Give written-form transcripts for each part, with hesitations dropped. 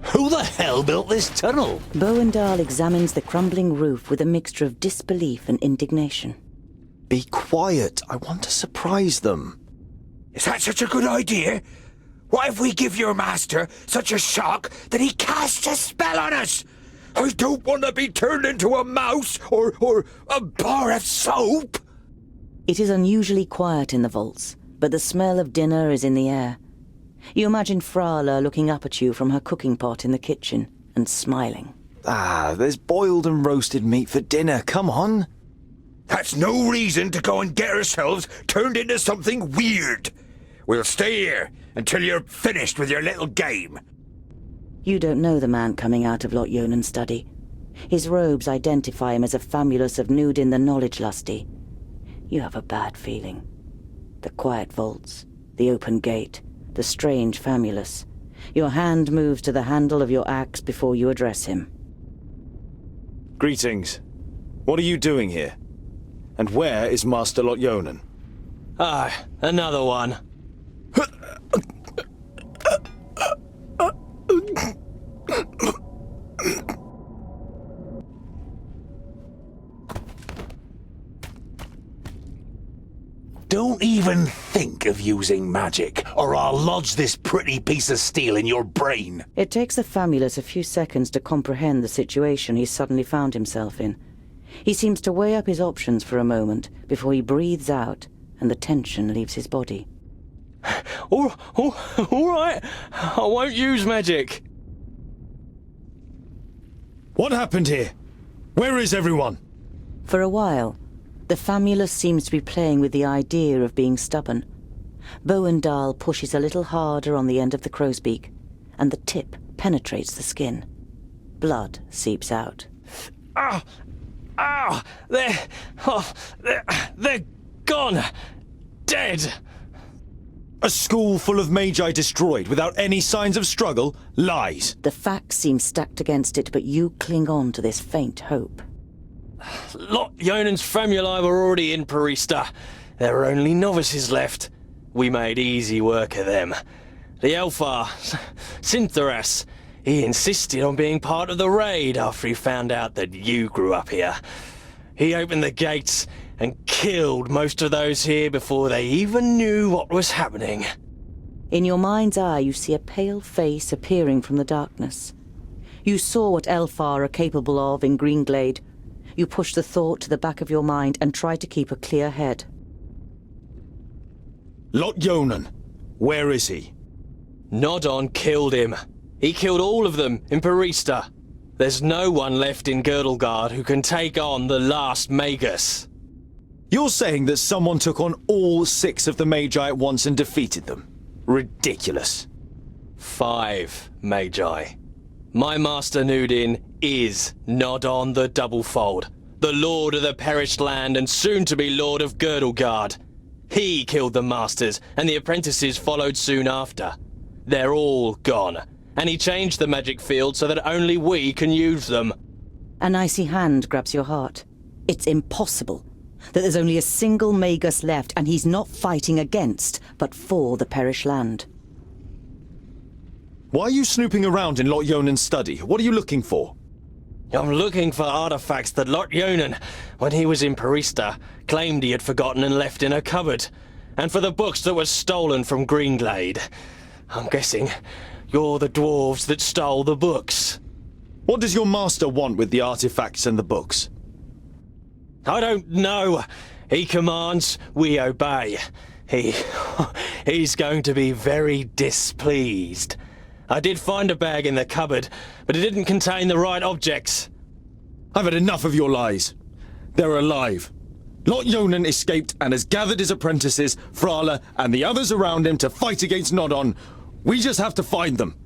Who the hell built this tunnel? Bowendahl examines the crumbling roof with a mixture of disbelief and indignation. Be quiet. I want to surprise them. Is that such a good idea? What if we give your master such a shock that he casts a spell on us? I don't want to be turned into a mouse or a bar of soap. It is unusually quiet in the vaults, but the smell of dinner is in the air. You imagine Frala looking up at you from her cooking pot in the kitchen and smiling. There's boiled and roasted meat for dinner. Come on. That's no reason to go and get ourselves turned into something weird. We'll stay here until you're finished with your little game. You don't know the man coming out of Lot Yonan's study. His robes identify him as a famulus of Nudin the Knowledge-Lusty. You have a bad feeling. The quiet vaults, the open gate, the strange famulus. Your hand moves to the handle of your axe before you address him. Greetings. What are you doing here? And where is Master Lot Yonan? Another one. Don't even think of using magic, or I'll lodge this pretty piece of steel in your brain. It takes the famulus a few seconds to comprehend the situation he suddenly found himself in. He seems to weigh up his options for a moment before he breathes out and the tension leaves his body. All right. I won't use magic. What happened here? Where is everyone? For a while, the famulus seems to be playing with the idea of being stubborn. Bowendahl pushes a little harder on the end of the crow's beak, and the tip penetrates the skin. Blood seeps out. They're gone. Dead. A school full of magi destroyed without any signs of struggle? Lies. The facts seem stacked against it, but you cling on to this faint hope. Lot Yonan's famuli were already in Parista. There were only novices left. We made easy work of them. The Elfar, Syntharas, he insisted on being part of the raid after he found out that you grew up here. He opened the gates and killed most of those here before they even knew what was happening. In your mind's eye, you see a pale face appearing from the darkness. You saw what Elfar are capable of in Greenglade. You push the thought to the back of your mind and try to keep a clear head. Lot Yonan. Where is he? Nodon killed him. He killed all of them in Parista. There's no one left in Girdlegard who can take on the last Magus. You're saying that someone took on all 6 of the Magi at once and defeated them? Ridiculous. 5 Magi. My master Nudin is Nodon the Doublefold, the Lord of the Perished Land and soon-to-be Lord of Girdlegard. He killed the masters, and the apprentices followed soon after. They're all gone, and he changed the magic field so that only we can use them. An icy hand grabs your heart. It's impossible that there's only a single Magus left, and he's not fighting against, but for the Perished Land. Why are you snooping around in Lot Yonan's study? What are you looking for? I'm looking for artifacts that Lot Yonan, when he was in Parista, claimed he had forgotten and left in a cupboard, and for the books that were stolen from Greenglade. I'm guessing you're the dwarves that stole the books. What does your master want with the artifacts and the books? I don't know. He commands, we obey. He's going to be very displeased. I did find a bag in the cupboard, but it didn't contain the right objects. I've had enough of your lies. They're alive. Lot Yonan escaped and has gathered his apprentices, Frala, and the others around him to fight against Nodon. We just have to find them.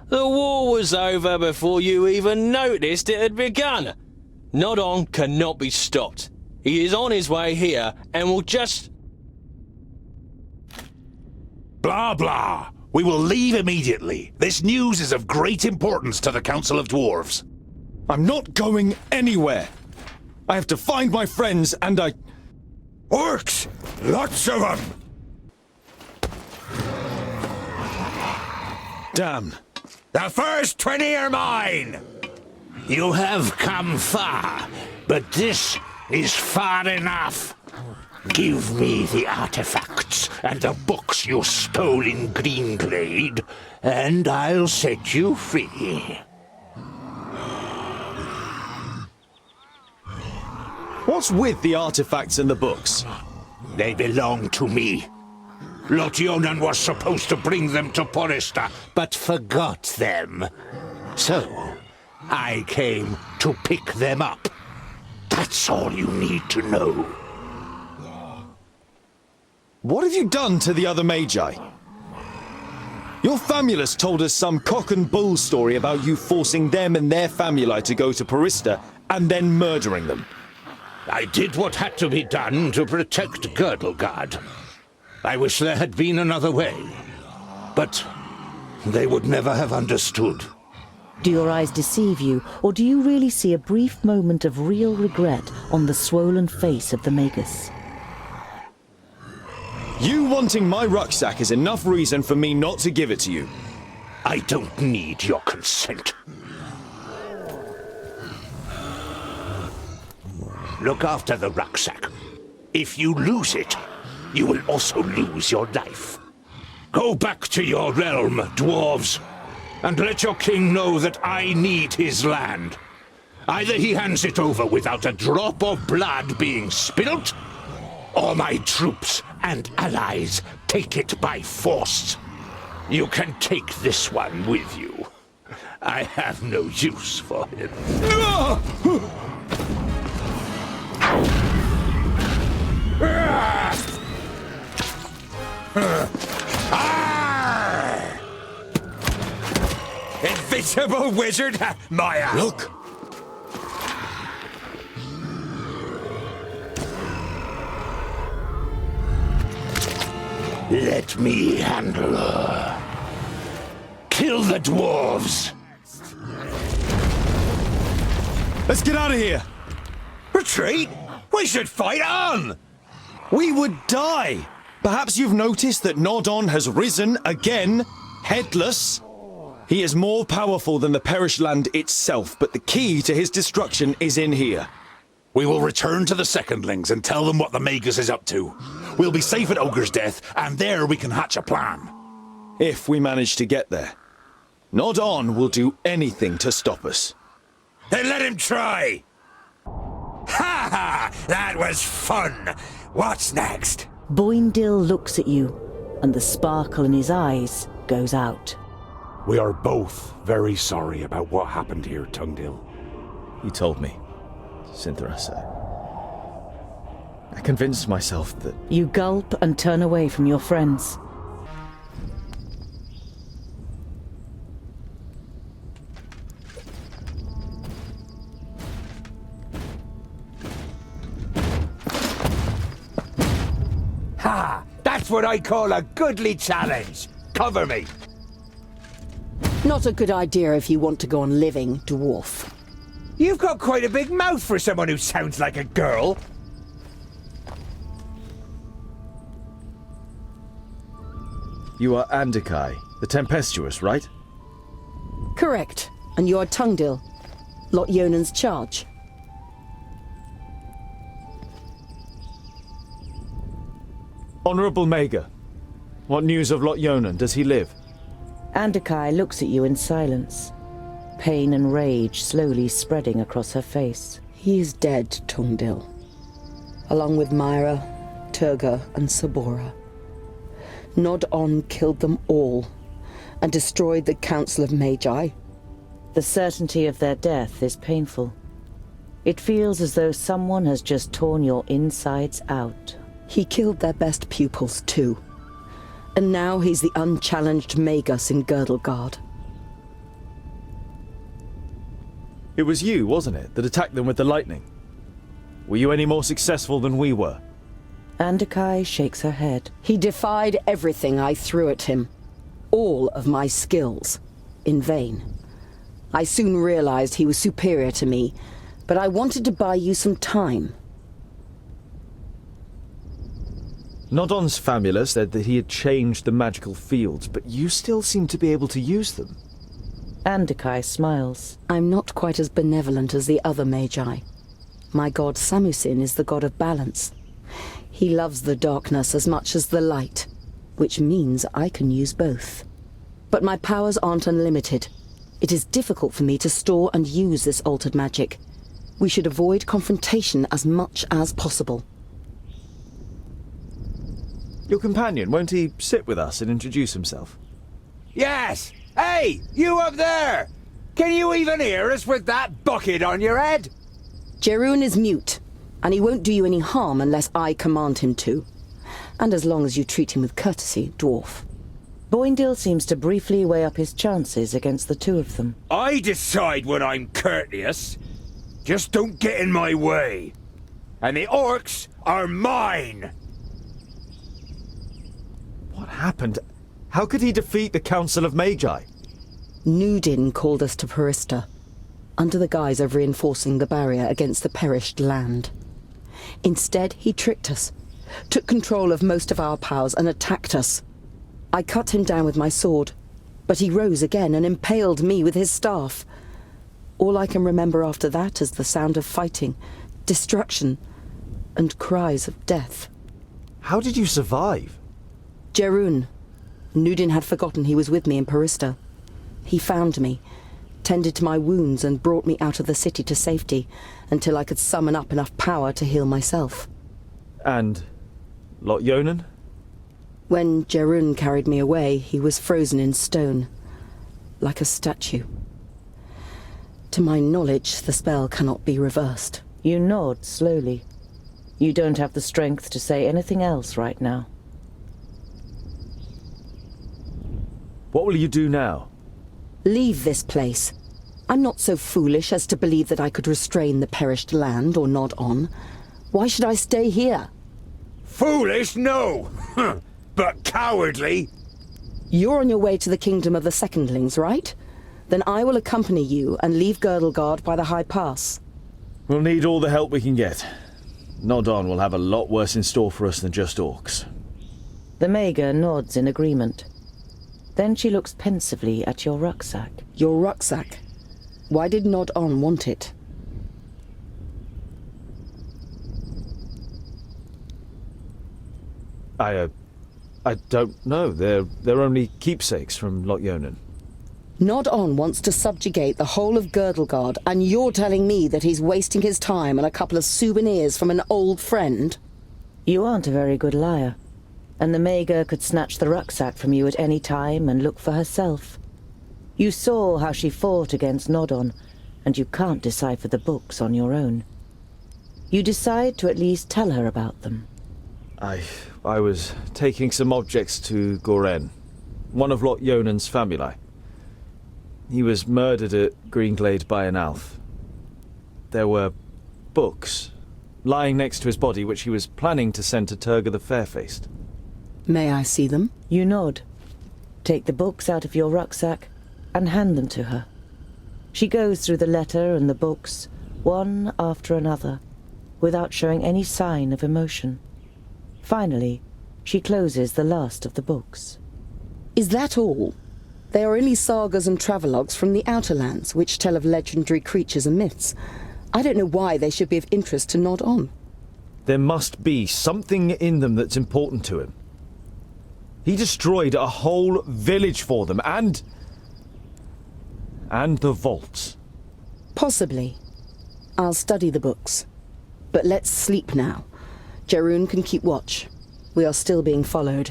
The war was over before you even noticed it had begun. Nodon cannot be stopped. He is on his way here and will just... Blah, blah. We will leave immediately. This news is of great importance to the Council of Dwarves. I'm not going anywhere. I have to find my friends and I... Orcs! Lots of them! Damn. The first 20 are mine! You have come far, but this is far enough. Give me the artifacts and the books you stole in Greenglade, and I'll set you free. What's with the artifacts and the books? They belong to me. Lotyonan was supposed to bring them to Porista, but forgot them. So, I came to pick them up. That's all you need to know. What have you done to the other Magi? Your famulus told us some cock and bull story about you forcing them and their famuli to go to Porista and then murdering them. I did what had to be done to protect Girdlegard. I wish there had been another way, but they would never have understood. Do your eyes deceive you, or do you really see a brief moment of real regret on the swollen face of the Magus? You wanting my rucksack is enough reason for me not to give it to you. I don't need your consent. Look after the rucksack. If you lose it, you will also lose your life. Go back to your realm, dwarves, and let your king know that I need his land. Either he hands it over without a drop of blood being spilt, or my troops and allies take it by force. You can take this one with you. I have no use for him. Invisible wizard, Maya! Look! Let me handle her. Kill the dwarves! Let's get out of here! Retreat? We should fight on! We would die! Perhaps you've noticed that Nodon has risen again, headless. He is more powerful than the Perish Land itself, but the key to his destruction is in here. We will return to the Secondlings and tell them what the Magus is up to. We'll be safe at Ogre's Death, and there we can hatch a plan. If we manage to get there. Nodon will do anything to stop us. Then let him try! Ha ha! That was fun! What's next? Boindil looks at you, and the sparkle in his eyes goes out. We are both very sorry about what happened here, Tungdil. You told me, Cynthia. I convinced myself that... You gulp and turn away from your friends. Ha! That's what I call a goodly challenge! Cover me! Not a good idea if you want to go on living, dwarf. You've got quite a big mouth for someone who sounds like a girl. You are Andikai, the Tempestuous, right? Correct. And you're Tungdil, Lot-Yonan's charge. Honorable Maga, what news of Lot-Yonan? Does he live? Andikai looks at you in silence, pain and rage slowly spreading across her face. He is dead, Tungdil. Along with Myra, Turga, and Sabora. Nod-On killed them all, and destroyed the Council of Magi. The certainty of their death is painful. It feels as though someone has just torn your insides out. He killed their best pupils, too. And now he's the unchallenged Magus in Girdlegard. It was you, wasn't it, that attacked them with the lightning? Were you any more successful than we were? Andikai shakes her head. He defied everything I threw at him. All of my skills. In vain. I soon realized he was superior to me, but I wanted to buy you some time. Nodon's famula said that he had changed the magical fields, but you still seem to be able to use them. Andakai smiles. I'm not quite as benevolent as the other magi. My god Samusin is the god of balance. He loves the darkness as much as the light, which means I can use both. But my powers aren't unlimited. It is difficult for me to store and use this altered magic. We should avoid confrontation as much as possible. Your companion, won't he sit with us and introduce himself? Yes! Hey, you up there! Can you even hear us with that bucket on your head? Jerun is mute, and he won't do you any harm unless I command him to. And as long as you treat him with courtesy, dwarf. Boindil seems to briefly weigh up his chances against the two of them. I decide when I'm courteous. Just don't get in my way. And the orcs are mine! What happened? How could he defeat the Council of Magi? Nudin called us to Parista, under the guise of reinforcing the barrier against the perished land. Instead, he tricked us, took control of most of our powers and attacked us. I cut him down with my sword, but he rose again and impaled me with his staff. All I can remember after that is the sound of fighting, destruction, and cries of death. How did you survive? Jerun. Nudin had forgotten he was with me in Parista. He found me, tended to my wounds and brought me out of the city to safety until I could summon up enough power to heal myself. And Lot Yonan? When Jerun carried me away, he was frozen in stone, like a statue. To my knowledge, the spell cannot be reversed. You nod slowly. You don't have the strength to say anything else right now. What will you do now? Leave this place. I'm not so foolish as to believe that I could restrain the perished land or nod on. Why should I stay here? Foolish, no! But cowardly! You're on your way to the kingdom of the Secondlings, right? Then I will accompany you and leave Girdlegard by the High Pass. We'll need all the help we can get. Nodon will have a lot worse in store for us than just orcs. The Maga nods in agreement. Then she looks pensively at your rucksack. Your rucksack? Why did Nod On want it? I don't know. They're only keepsakes from Lot Yonan. Nod On wants to subjugate the whole of Girdlegard, and you're telling me that he's wasting his time on a couple of souvenirs from an old friend? You aren't a very good liar, and the Maga could snatch the rucksack from you at any time and look for herself. You saw how she fought against Nodon, and you can't decipher the books on your own. You decide to at least tell her about them. I was taking some objects to Goren, one of Lot Yonan's family. He was murdered at Greenglade by an elf. There were books lying next to his body which he was planning to send to Turga the Fairfaced. May I see them? You nod, take the books out of your rucksack, and hand them to her. She goes through the letter and the books, one after another, without showing any sign of emotion. Finally, she closes the last of the books. Is that all? They are only sagas and travelogues from the Outer Lands, which tell of legendary creatures and myths. I don't know why they should be of interest to Nod On. There must be something in them that's important to him. He destroyed a whole village for them, and the vaults. Possibly. I'll study the books. But let's sleep now. Jerun can keep watch. We are still being followed.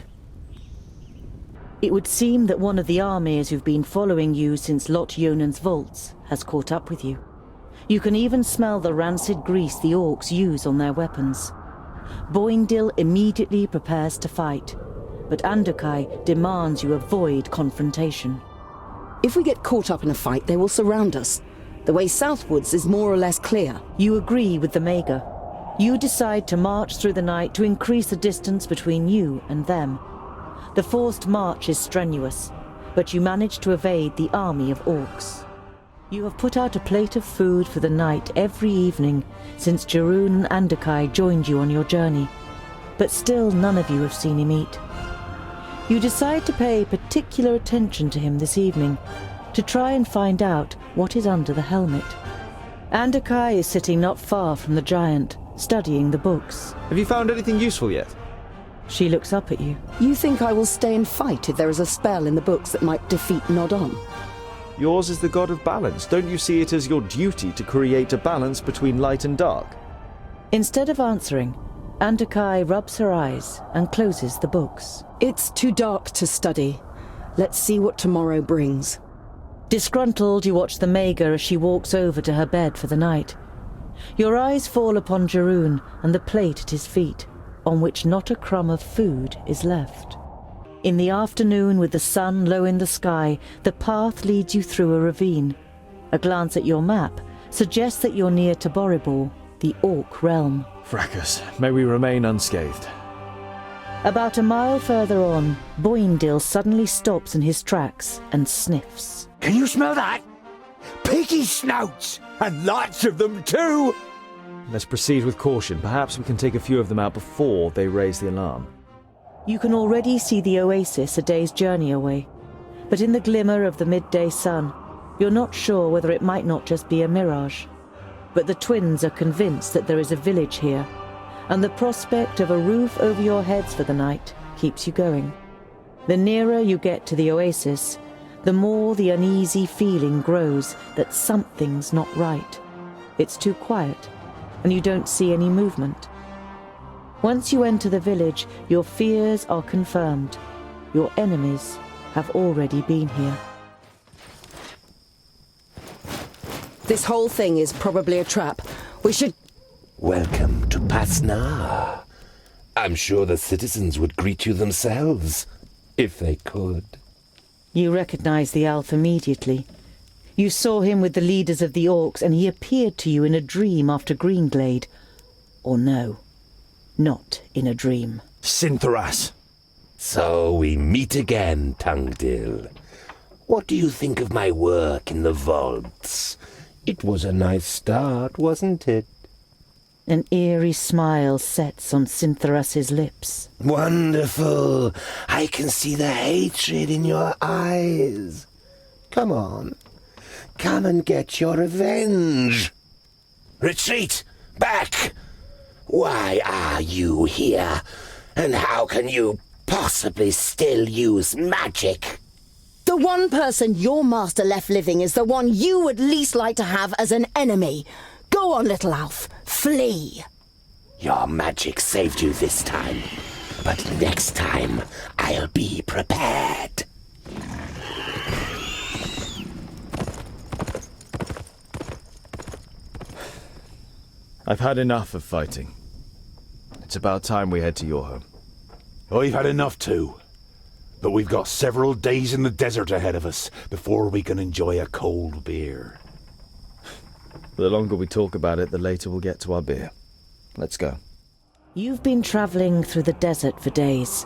It would seem that one of the armies who've been following you since Lot Yonan's vaults has caught up with you. You can even smell the rancid grease the orcs use on their weapons. Boindil immediately prepares to fight, but Andakai demands you avoid confrontation. If we get caught up in a fight, they will surround us. The way southwards is more or less clear. You agree with the Maga. You decide to march through the night to increase the distance between you and them. The forced march is strenuous, but you manage to evade the army of orcs. You have put out a plate of food for the night every evening since Jerun and Andakai joined you on your journey, but still none of you have seen him eat. You decide to pay particular attention to him this evening, to to try and find out what is under the helmet. Andakai is sitting not far from the giant, studying the books. Have you found anything useful yet? She looks up at you. You think I will stay and fight if there is a spell in the books that might defeat Nodon? Yours is the god of balance. Don't you see it as your duty to create a balance between light and dark? Instead of answering, Andakai rubs her eyes and closes the books. It's too dark to study. Let's see what tomorrow brings. Disgruntled, you watch the Maga as she walks over to her bed for the night. Your eyes fall upon Jeroen and the plate at his feet, on which not a crumb of food is left. In the afternoon, with the sun low in the sky, the path leads you through a ravine. A glance at your map suggests that you're near to Boribor, the Orc realm. Fracas, may we remain unscathed. About a mile further on, Boindil suddenly stops in his tracks and sniffs. Can you smell that? Piggy snouts! And lots of them too! Let's proceed with caution. Perhaps we can take a few of them out before they raise the alarm. You can already see the oasis a day's journey away, but in the glimmer of the midday sun, you're not sure whether it might not just be a mirage. But the twins are convinced that there is a village here, and the prospect of a roof over your heads for the night keeps you going. The nearer you get to the oasis, the more the uneasy feeling grows that something's not right. It's too quiet, and you don't see any movement. Once you enter the village, your fears are confirmed. Your enemies have already been here. This whole thing is probably a trap. We should... Welcome to Pasnar. I'm sure the citizens would greet you themselves, if they could. You recognize the elf immediately. You saw him with the leaders of the orcs, and he appeared to you in a dream after Greenglade. Or no, not in a dream. Sintharas! So we meet again, Tungdil. What do you think of my work in the vaults? It was a nice start, wasn't it? An eerie smile sets on Sintharas's lips. Wonderful! I can see the hatred in your eyes. Come on. Come and get your revenge. Retreat! Back! Why are you here? And how can you possibly still use magic? The one person your master left living is the one you would least like to have as an enemy. Go on, little Alf. Flee. Your magic saved you this time. But next time, I'll be prepared. I've had enough of fighting. It's about time we head to your home. I've had enough too. But we've got several days in the desert ahead of us before we can enjoy a cold beer. The longer we talk about it, the later we'll get to our beer. Let's go. You've been traveling through the desert for days.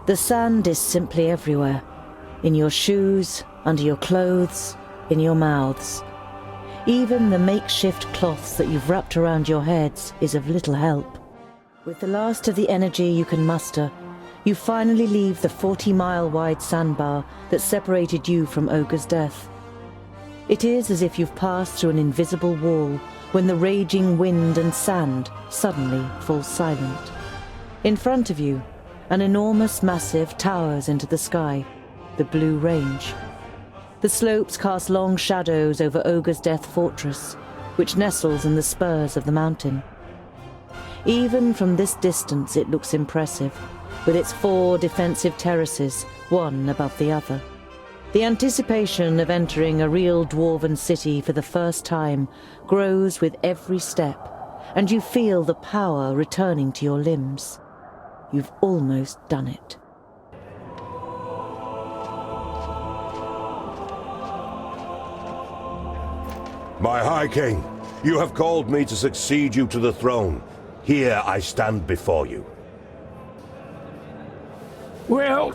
The sand is simply everywhere. In your shoes, under your clothes, in your mouths. Even the makeshift cloths that you've wrapped around your heads is of little help. With the last of the energy you can muster, you finally leave the 40-mile-wide sandbar that separated you from Ogre's Death. It is as if you've passed through an invisible wall when the raging wind and sand suddenly fall silent. In front of you, an enormous massive towers into the sky, the Blue Range. The slopes cast long shadows over Ogre's Death Fortress, which nestles in the spurs of the mountain. Even from this distance it looks impressive, with its 4 defensive terraces, one above the other. The anticipation of entering a real dwarven city for the first time grows with every step, and you feel the power returning to your limbs. You've almost done it. My High King, you have called me to succeed you to the throne. Here I stand before you. Well,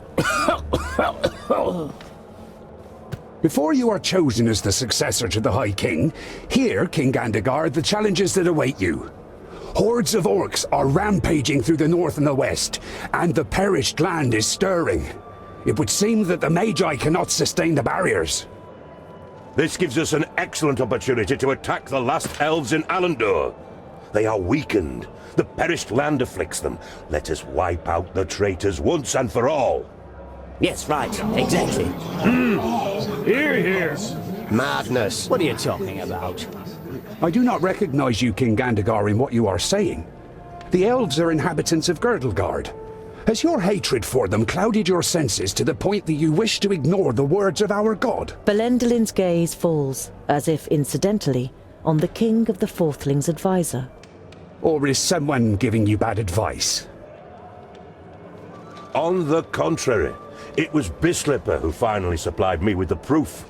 before you are chosen as the successor to the High King, hear, King Gandagar, the challenges that await you. Hordes of orcs are rampaging through the north and the west, and the perished land is stirring. It would seem that the Magi cannot sustain the barriers. This gives us an excellent opportunity to attack the last elves in Alandor. They are weakened. The perished land afflicts them. Let us wipe out the traitors once and for all. Yes, right. Exactly. Hear, hear. Madness. What are you talking about? I do not recognize you, King Gandagar, in what you are saying. The elves are inhabitants of Girdlegard. Has your hatred for them clouded your senses to the point that you wish to ignore the words of our god? Belendelin's gaze falls, as if incidentally, on the King of the Fourthlings' advisor. Or is someone giving you bad advice? On the contrary, it was Bislipper who finally supplied me with the proof.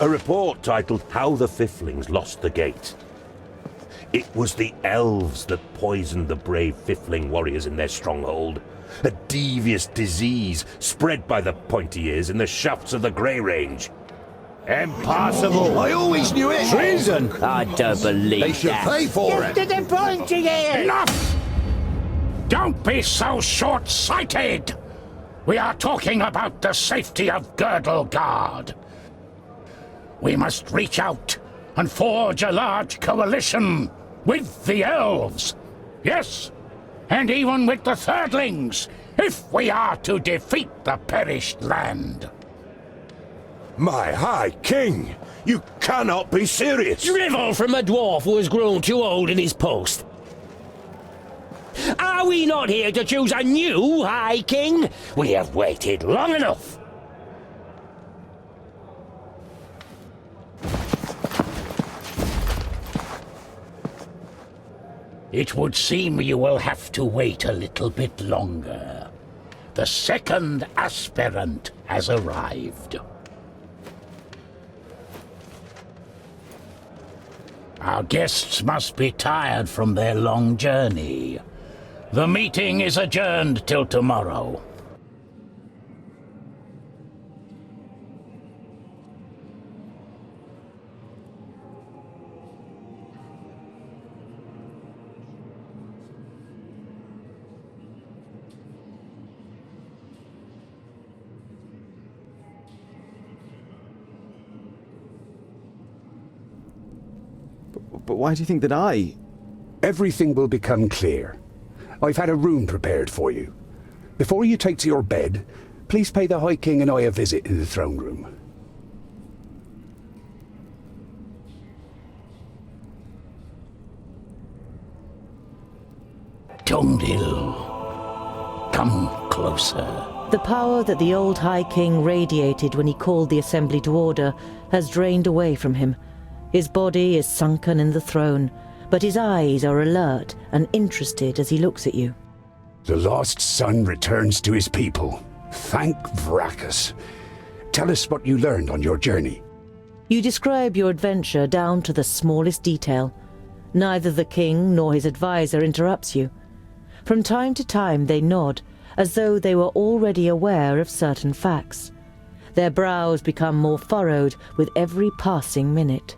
A report titled How the Fiflings Lost the Gate. It was the elves that poisoned the brave Fifling warriors in their stronghold. A devious disease spread by the pointy ears in the shafts of the Grey Range. Impossible. I always knew it! Treason. I don't believe They should that. pay for it! To the pointy ears. Enough! Don't be so short-sighted! We are talking about the safety of Girdlegard. We must reach out and forge a large coalition with the elves. Yes, and even with the Thirdlings, if we are to defeat the perished land. My High King, you cannot be serious! Drivel from a dwarf who has grown too old in his post. Are we not here to choose a new High King? We have waited long enough. It would seem you will have to wait a little bit longer. The second aspirant has arrived. Our guests must be tired from their long journey. The meeting is adjourned till tomorrow. But why do you think that I... Everything will become clear. I've had a room prepared for you. Before you take to your bed, please pay the High King and I a visit in the throne room. Tungdil, come closer. The power that the old High King radiated when he called the assembly to order has drained away from him. His body is sunken in the throne, but his eyes are alert and interested as he looks at you. The lost son returns to his people. Thank Vracus. Tell us what you learned on your journey. You describe your adventure down to the smallest detail. Neither the king nor his advisor interrupts you. From time to time they nod, as though they were already aware of certain facts. Their brows become more furrowed with every passing minute.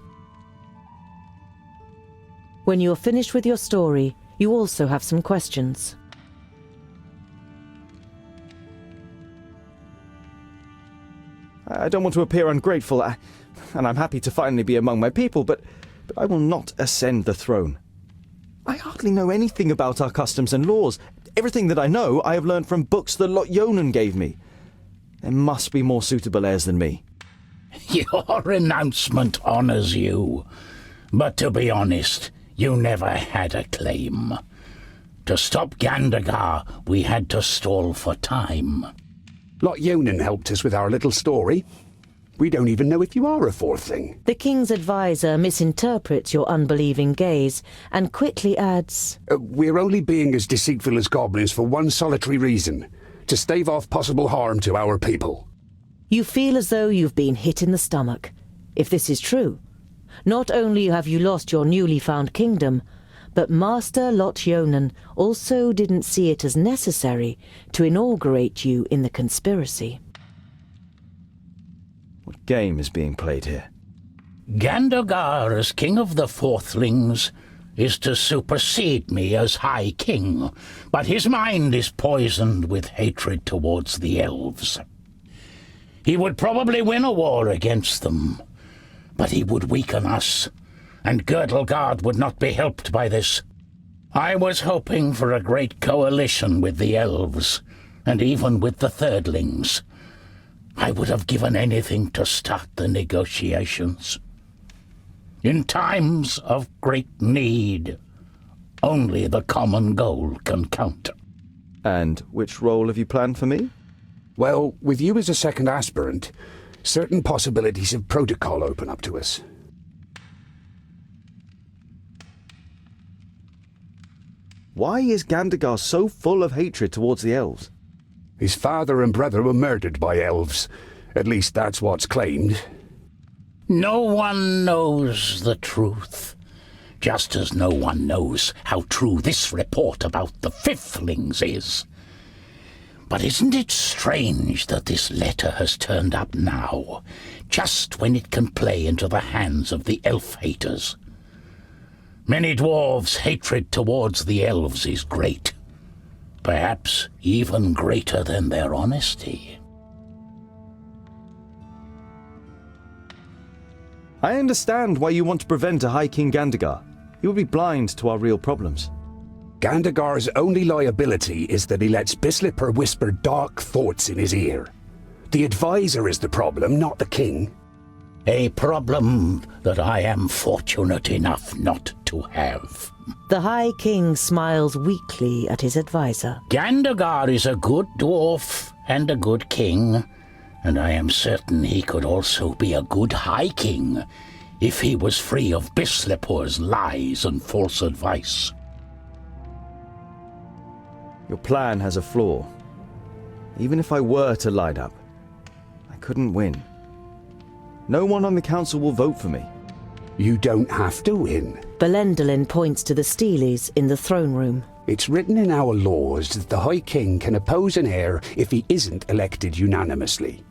When you are finished with your story, you also have some questions. I don't want to appear ungrateful, and I'm happy to finally be among my people, but I will not ascend the throne. I hardly know anything about our customs and laws. Everything that I know, I have learned from books that Lot Yonan gave me. There must be more suitable heirs than me. Your announcement honors you. But to be honest, you never had a claim. To stop Gandagar, we had to stall for time. Lot Yonan helped us with our little story. We don't even know if you are a Fourthling. The king's advisor misinterprets your unbelieving gaze and quickly adds, We're only being as deceitful as goblins for one solitary reason: to stave off possible harm to our people. You feel as though you've been hit in the stomach. If this is true, not only have you lost your newly found kingdom, but Master Lot Yonan also didn't see it as necessary to inaugurate you in the conspiracy. What game is being played here? Gandagar, as king of the Fourthlings, is to supersede me as High King, but his mind is poisoned with hatred towards the elves. He would probably win a war against them, but he would weaken us, and Girdlegard would not be helped by this. I was hoping for a great coalition with the elves, and even with the Thirdlings. I would have given anything to start the negotiations. In times of great need, only the common goal can count. And which role have you planned for me? Well, with you as a second aspirant, certain possibilities of protocol open up to us. Why is Gandagar so full of hatred towards the elves? His father and brother were murdered by elves. At least that's what's claimed. No one knows the truth, just as no one knows how true this report about the Fiflings is. But isn't it strange that this letter has turned up now, just when it can play into the hands of the elf-haters? Many dwarves' hatred towards the elves is great, perhaps even greater than their honesty. I understand why you want to prevent a High King Gandagar. He will be blind to our real problems. Gandagar's only liability is that he lets Bislipper whisper dark thoughts in his ear. The advisor is the problem, not the king. A problem that I am fortunate enough not to have. The High King smiles weakly at his advisor. Gandagar is a good dwarf and a good king, and I am certain he could also be a good High King if he was free of Bislipper's lies and false advice. Your plan has a flaw. Even if I were to light up, I couldn't win. No one on the council will vote for me. You don't have to win. Belendalin points to the Steelies in the throne room. It's written in our laws that the High King can oppose an heir if he isn't elected unanimously.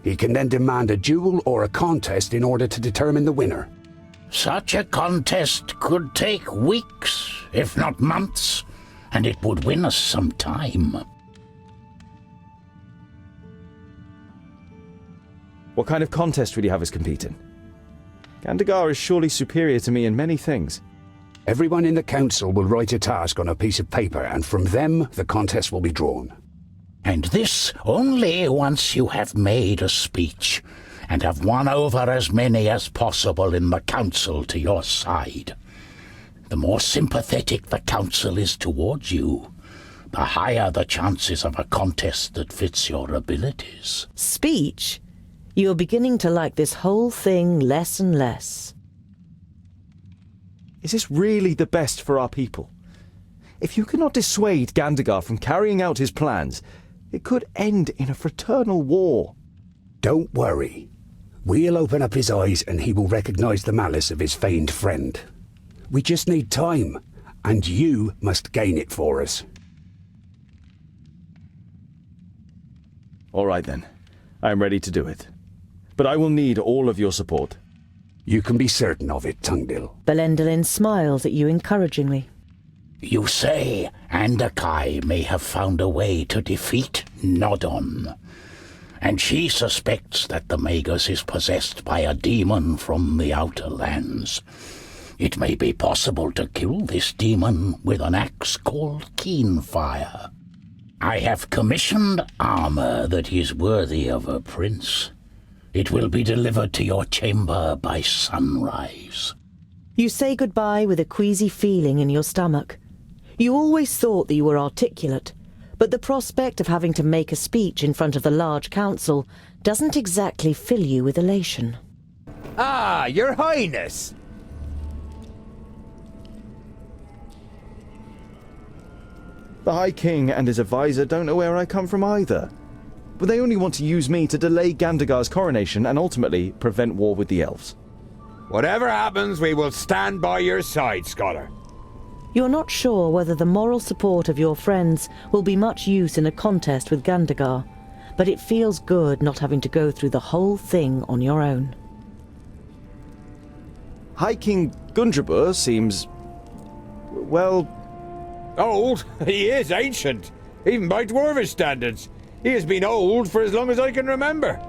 He can then demand a duel or a contest in order to determine the winner. Such a contest could take weeks, if not months, and it would win us some time. What kind of contest would you have us compete in? Gandagar is surely superior to me in many things. Everyone in the council will write a task on a piece of paper, and from them the contest will be drawn. And this only once you have made a speech and have won over as many as possible in the council to your side. The more sympathetic the council is towards you, the higher the chances of a contest that fits your abilities. Speech? You're beginning to like this whole thing less and less. Is this really the best for our people? If you cannot dissuade Gandagar from carrying out his plans, it could end in a fraternal war. Don't worry. We'll open up his eyes and he will recognize the malice of his feigned friend. We just need time, and you must gain it for us. All right then. I am ready to do it. But I will need all of your support. You can be certain of it, Tungdil. Belendalin smiles at you encouragingly. You say Andakai may have found a way to defeat Nodon, and she suspects that the Magus is possessed by a demon from the outer lands. It may be possible to kill this demon with an axe called Keenfire. I have commissioned armor that is worthy of a prince. It will be delivered to your chamber by sunrise. You say goodbye with a queasy feeling in your stomach. You always thought that you were articulate, but the prospect of having to make a speech in front of the large council doesn't exactly fill you with elation. Ah, Your Highness! The High King and his advisor don't know where I come from either. But they only want to use me to delay Gandagar's coronation and ultimately prevent war with the elves. Whatever happens, we will stand by your side, Scholar. You're not sure whether the moral support of your friends will be much use in a contest with Gandagar, but it feels good not having to go through the whole thing on your own. High King Gundrabur seems... well... Old? He is ancient, even by Dwarvish standards. He has been old for as long as I can remember.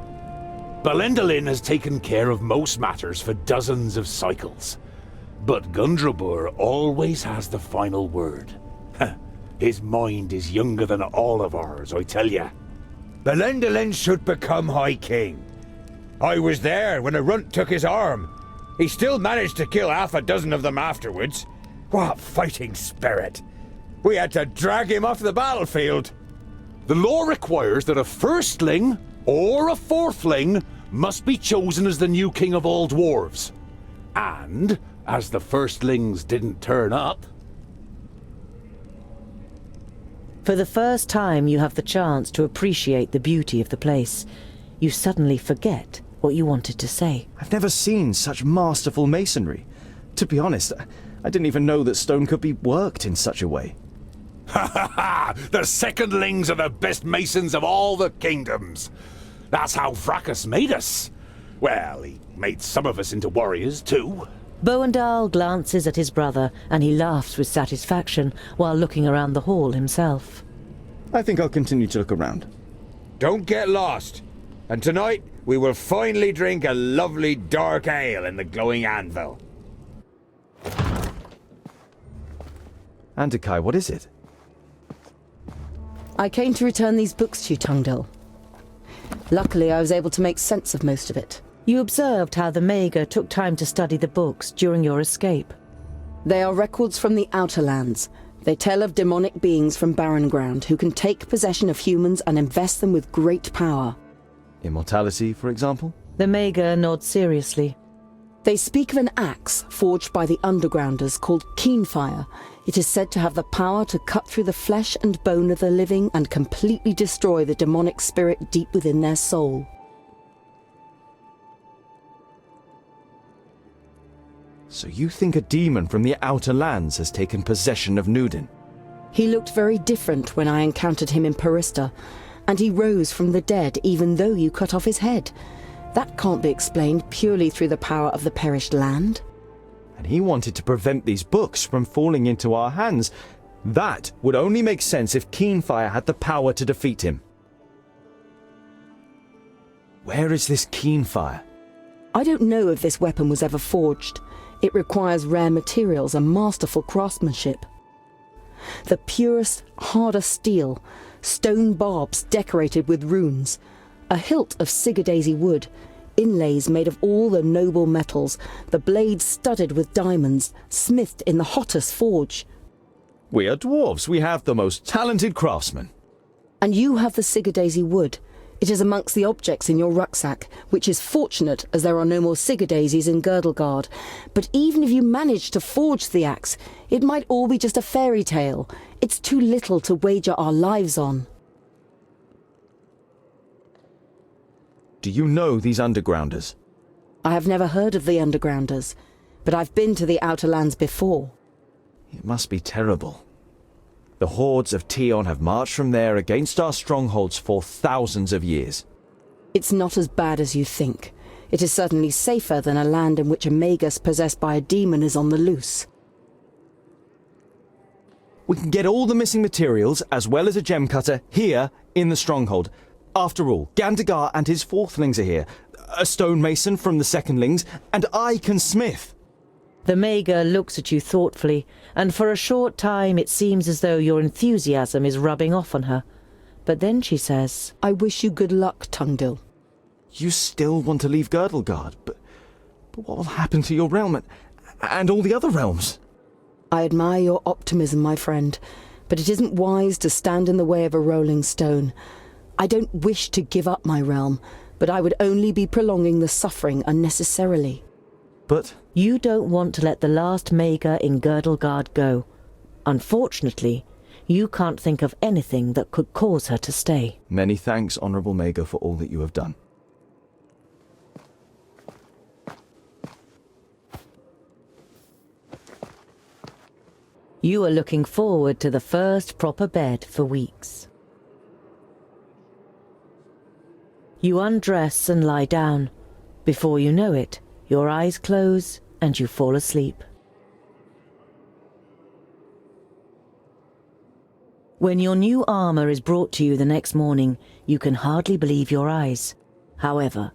Belendalin has taken care of most matters for dozens of cycles. But Gundrabur always has the final word. His mind is younger than all of ours, I tell ya. Belendalin should become High King. I was there when a runt took his arm. He still managed to kill half a dozen of them afterwards. What fighting spirit! We had to drag him off the battlefield. The law requires that a firstling or a fourthling must be chosen as the new king of all dwarves. And, as the firstlings didn't turn up... For the first time, you have the chance to appreciate the beauty of the place. You suddenly forget what you wanted to say. I've never seen such masterful masonry. To be honest, I didn't even know that stone could be worked in such a way. Ha ha ha! The secondlings are the best masons of all the kingdoms. That's how Vracus made us. Well, he made some of us into warriors too. Boandal glances at his brother, and he laughs with satisfaction while looking around the hall himself. I think I'll continue to look around. Don't get lost. And tonight, we will finally drink a lovely dark ale in the glowing anvil. Andakai, what is it? I came to return these books to you, Tungdil. Luckily, I was able to make sense of most of it. You observed how the Mager took time to study the books during your escape. They are records from the Outer Lands. They tell of demonic beings from Barren Ground who can take possession of humans and invest them with great power. Immortality, for example? The Mager nods seriously. They speak of an axe forged by the Undergrounders called Keenfire. It is said to have the power to cut through the flesh and bone of the living and completely destroy the demonic spirit deep within their soul. So you think a demon from the Outer Lands has taken possession of Nudin? He looked very different when I encountered him in Parista, and he rose from the dead even though you cut off his head. That can't be explained purely through the power of the perished land. And he wanted to prevent these books from falling into our hands. That would only make sense if Keenfire had the power to defeat him. Where is this Keenfire? I don't know if this weapon was ever forged. It requires rare materials and masterful craftsmanship. The purest, hardest steel, stone barbs decorated with runes, a hilt of Sigurdaisy wood, inlays made of all the noble metals, the blades studded with diamonds, smithed in the hottest forge. We are dwarves. We have the most talented craftsmen. And you have the Sigurdaisy wood. It is amongst the objects in your rucksack, which is fortunate as there are no more Sigurdaisies in Girdlegard. But even if you manage to forge the axe, it might all be just a fairy tale. It's too little to wager our lives on. Do you know these Undergrounders? I have never heard of the Undergrounders, but I've been to the Outer Lands before. It must be terrible. The hordes of Tion have marched from there against our strongholds for thousands of years. It's not as bad as you think. It is certainly safer than a land in which a magus possessed by a demon is on the loose. We can get all the missing materials, as well as a gem cutter, here in the stronghold. After all, Gandagar and his fourthlings are here. A stonemason from the secondlings, and I can smith. The Mager looks at you thoughtfully, and for a short time it seems as though your enthusiasm is rubbing off on her. But then she says, I wish you good luck, Tungdil. You still want to leave Girdlegard, but what will happen to your realm and all the other realms? I admire your optimism, my friend, but it isn't wise to stand in the way of a rolling stone. I don't wish to give up my realm, but I would only be prolonging the suffering unnecessarily. But you don't want to let the last Mager in Girdlegard go. Unfortunately, you can't think of anything that could cause her to stay. Many thanks, Honourable Mager, for all that you have done. You are looking forward to the first proper bed for weeks. You undress and lie down. Before you know it, your eyes close and you fall asleep. When your new armor is brought to you the next morning, you can hardly believe your eyes. However,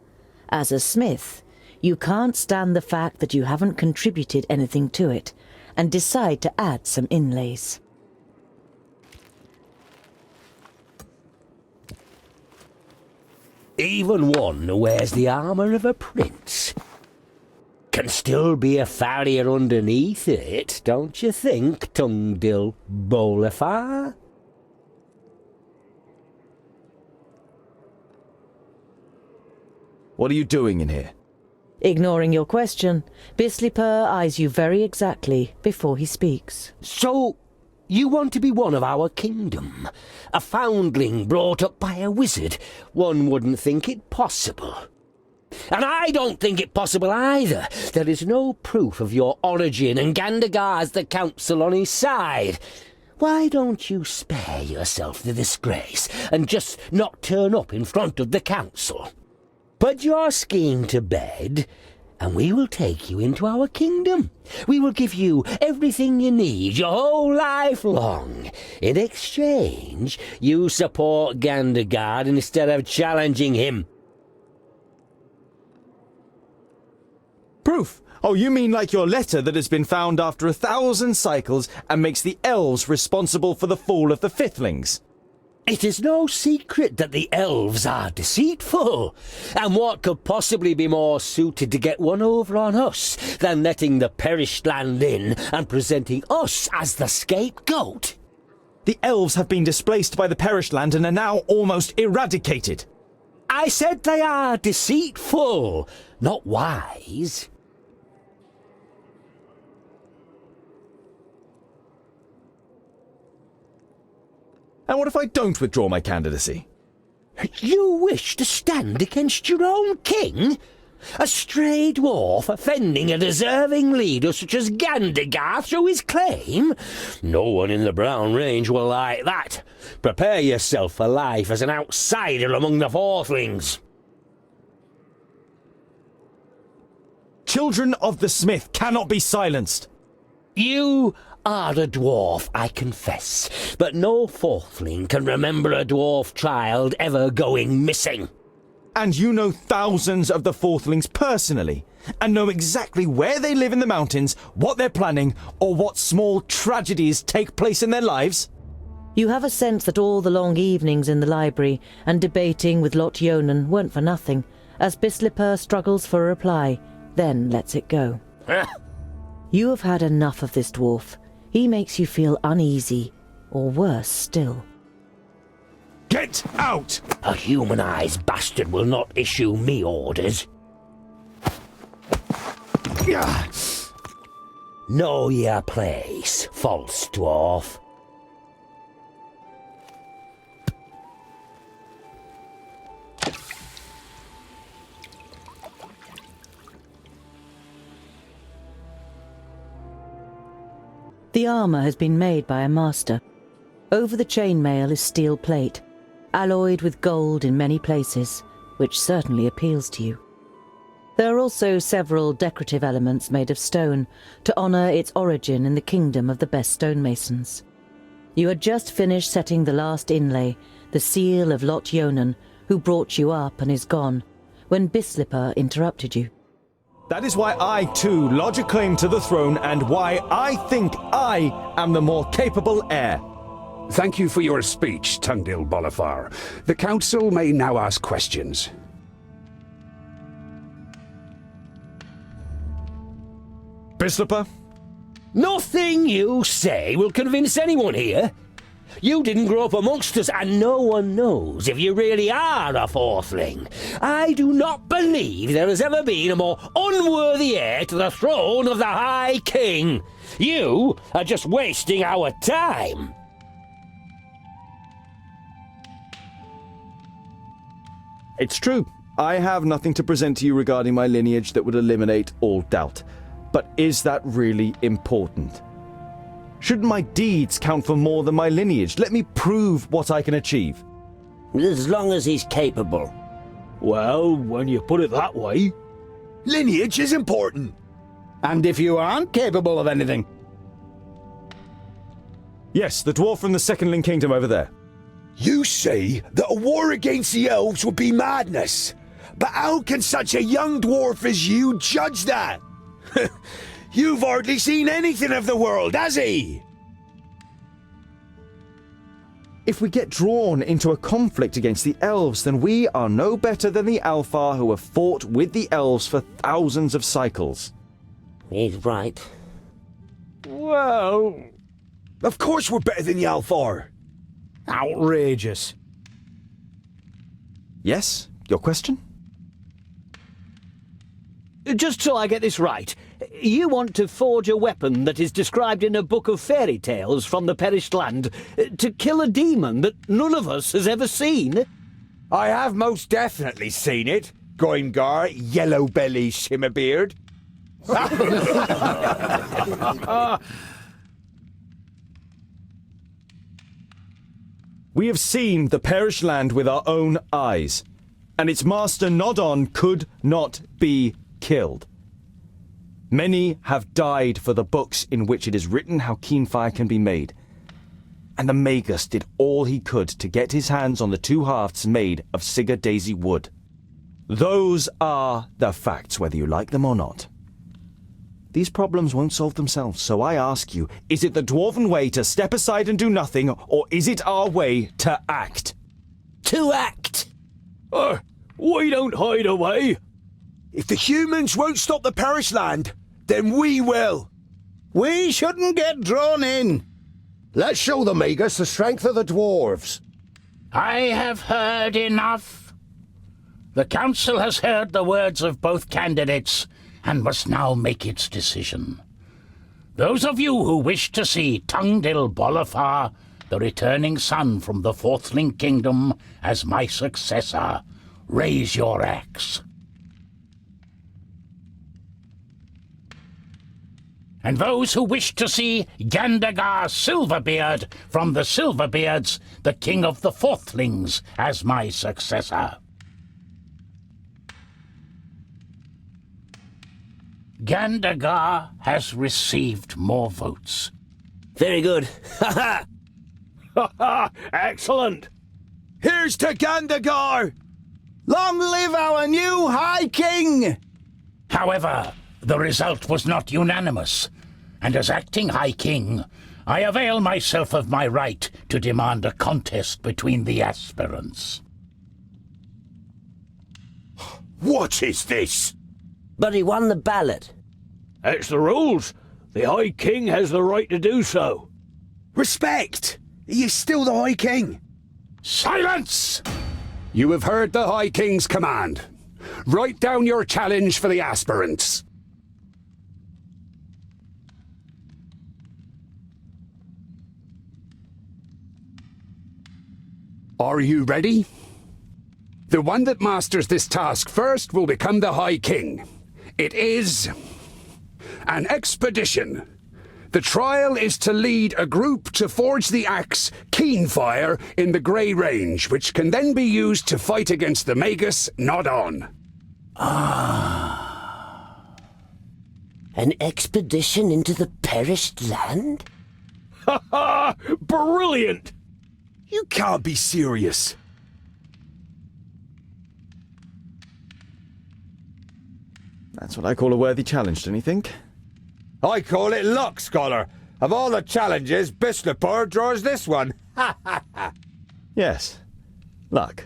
As a smith, you can't stand the fact that you haven't contributed anything to it, and decide to add some inlays. Even one who wears the armour of a prince can still be a farrier underneath it, don't you think, Tungdil Bolafar? What are you doing in here? Ignoring your question, Bislipur eyes you very exactly before he speaks. So, you want to be one of our kingdom? A foundling brought up by a wizard? One wouldn't think it possible. And I don't think it possible either. There is no proof of your origin, and Gandagar's the council on his side. Why don't you spare yourself the disgrace and just not turn up in front of the council? Put your scheme to bed, and we will take you into our kingdom. We will give you everything you need your whole life long. In exchange, you support Gandagar instead of challenging him. Proof? Oh, you mean like your letter that has been found after 1,000 cycles and makes the elves responsible for the fall of the Fiflings? It is no secret that the elves are deceitful, and what could possibly be more suited to get one over on us than letting the perished land in and presenting us as the scapegoat? The elves have been displaced by the perished land and are now almost eradicated. I said they are deceitful, not wise. And what if I don't withdraw my candidacy? You wish to stand against your own king? A stray dwarf offending a deserving leader such as Gandagar through his claim? No one in the Brown Range will like that. Prepare yourself for life as an outsider among the Fourthlings. Children of the Smith cannot be silenced. You are a dwarf, I confess, but no Fourthling can remember a dwarf child ever going missing. And you know thousands of the Fourthlings personally, and know exactly where they live in the mountains, what they're planning, or what small tragedies take place in their lives? You have a sense that all the long evenings in the library and debating with Lot Yonan weren't for nothing, as Bislipur struggles for a reply, then lets it go. You have had enough of this dwarf. He makes you feel uneasy, or worse still. Get out! A humanized bastard will not issue me orders. Know your place, false dwarf. The armour has been made by a master. Over the chainmail is steel plate, alloyed with gold in many places, which certainly appeals to you. There are also several decorative elements made of stone to honour its origin in the kingdom of the best stonemasons. You had just finished setting the last inlay, the seal of Lot Yonan, who brought you up and is gone, when Bislipur interrupted you. That is why I, too, lodge a claim to the throne and why I think I am the more capable heir. Thank you for your speech, Tungdil Bolafar. The council may now ask questions. Bislipur? Nothing you say will convince anyone here. You didn't grow up amongst us, and no one knows if you really are a Fourthling. I do not believe there has ever been a more unworthy heir to the throne of the High King. You are just wasting our time. It's true. I have nothing to present to you regarding my lineage that would eliminate all doubt. But is that really important? Shouldn't my deeds count for more than my lineage? Let me prove what I can achieve. As long as he's capable. Well, when you put it that way. Lineage is important. And if you aren't capable of anything? Yes, the dwarf from the Secondling Kingdom over there. You say that a war against the elves would be madness. But how can such a young dwarf as you judge that? You've hardly seen anything of the world, has he? If we get drawn into a conflict against the elves, then we are no better than the Alfar who have fought with the elves for thousands of cycles. He's right. Well, of course we're better than the Alfar. Outrageous. Yes? Your question? Just so I get this right, you want to forge a weapon that is described in a book of fairy tales from the perished land to kill a demon that none of us has ever seen? I have most definitely seen it, Goimgar, Yellow Belly Shimmerbeard. We have seen the perished land with our own eyes, and its master Nodon could not be killed. Many have died for the books in which it is written how Keenfire can be made, and the Magus did all he could to get his hands on the two hafts made of Sigurd Daisy wood. Those are the facts, whether you like them or not. These problems won't solve themselves, so I ask you, is it the Dwarven way to step aside and do nothing, or is it our way to act? To act! We don't hide away. If the humans won't stop the perished land, then we will. We shouldn't get drawn in. Let's show the Magus the strength of the dwarves. I have heard enough. The council has heard the words of both candidates and must now make its decision. Those of you who wish to see Tungdil Bolafar, the returning son from the Fourthling Kingdom, as my successor, raise your axe. And those who wish to see Gandagar Silverbeard from the Silverbeards, the king of the Fourthlings, as my successor. Gandagar has received more votes. Very good. Ha ha! Excellent! Here's to Gandagar! Long live our new High King! However, the result was not unanimous, and as acting High King, I avail myself of my right to demand a contest between the aspirants. What is this? But he won the ballot. It's the rules. The High King has the right to do so. Respect! He is still the High King. Silence! You have heard the High King's command. Write down your challenge for the aspirants. Are you ready? The one that masters this task first will become the High King. It is an expedition. The trial is to lead a group to forge the axe Keenfire in the Grey Range, which can then be used to fight against the Magus Nodon. An expedition into the perished land? Ha ha! Brilliant! You can't be serious. That's what I call a worthy challenge, don't you think? I call it luck, Scholar. Of all the challenges, Bislipur draws this one. Yes. Luck.